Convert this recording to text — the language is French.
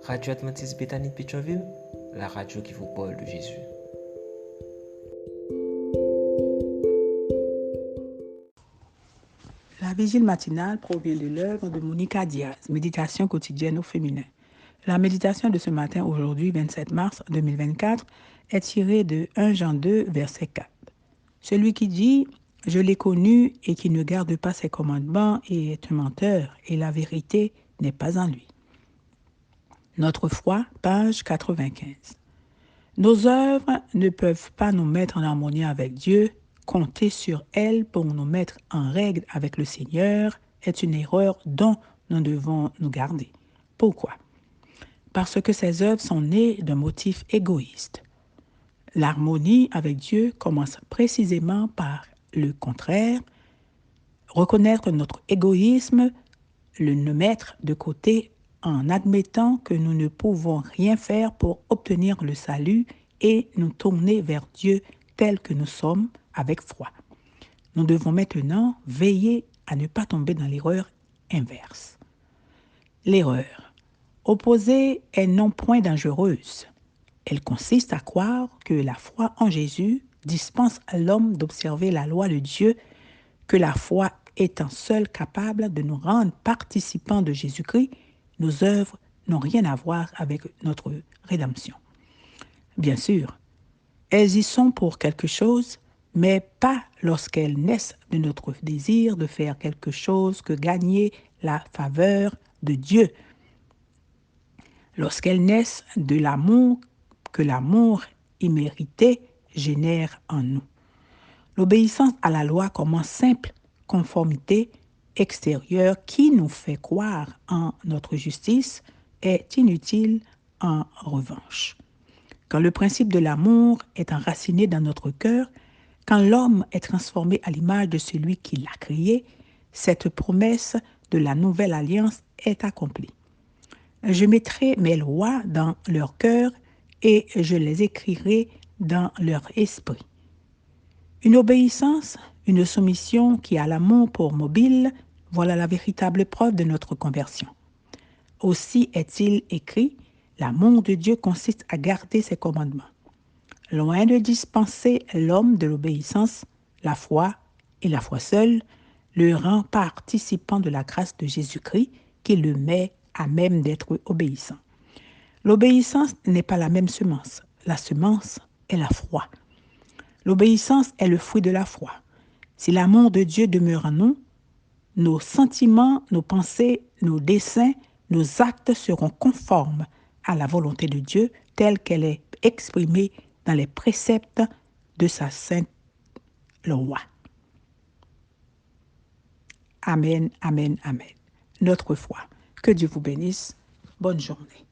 Radio Adventiste Bethany de Pétionville, la radio qui vous parle de Jésus. La vigile matinale provient de l'œuvre de Monica Diaz, Méditation quotidienne au féminin. La méditation de ce matin, aujourd'hui, 27 mars 2024, est tirée de 1 Jean 2, verset 4. Celui qui dit « Je l'ai connu et qui ne garde pas ses commandements est un menteur, et la vérité n'est pas en lui. » Notre foi, page 95. Nos œuvres ne peuvent pas nous mettre en harmonie avec Dieu. Compter sur elles pour nous mettre en règle avec le Seigneur est une erreur dont nous devons nous garder. Pourquoi? Parce que ces œuvres sont nées d'un motif égoïste. L'harmonie avec Dieu commence précisément par le contraire, reconnaître notre égoïsme, le mettre de côté en admettant que nous ne pouvons rien faire pour obtenir le salut et nous tourner vers Dieu tel que nous sommes avec foi. Nous devons maintenant veiller à ne pas tomber dans l'erreur inverse. L'erreur opposée est non point dangereuse. Elle consiste à croire que la foi en Jésus dispense à l'homme d'observer la loi de Dieu, que la foi étant seule capable de nous rendre participants de Jésus-Christ, nos œuvres n'ont rien à voir avec notre rédemption. Bien sûr, elles y sont pour quelque chose, mais pas lorsqu'elles naissent de notre désir de faire quelque chose que gagner la faveur de Dieu. Lorsqu'elles naissent de l'amour que l'amour immérité génère en nous. L'obéissance à la loi comme en simple conformité extérieure qui nous fait croire en notre justice est inutile en revanche. Quand le principe de l'amour est enraciné dans notre cœur, quand l'homme est transformé à l'image de celui qui l'a créé, cette promesse de la nouvelle alliance est accomplie. Je mettrai mes lois dans leur cœur et je les écrirai dans leur esprit. Une obéissance, une soumission qui a l'amour pour mobile, voilà la véritable preuve de notre conversion. Aussi est-il écrit, l'amour de Dieu consiste à garder ses commandements. Loin de dispenser l'homme de l'obéissance, la foi, et la foi seule, le rend participant de la grâce de Jésus-Christ qui le met à même d'être obéissant. L'obéissance n'est pas la même semence. La semence est la foi. L'obéissance est le fruit de la foi. Si l'amour de Dieu demeure en nous, nos sentiments, nos pensées, nos desseins, nos actes seront conformes à la volonté de Dieu telle qu'elle est exprimée dans les préceptes de sa sainte loi. Amen, amen, amen. Notre foi. Que Dieu vous bénisse. Bonne journée.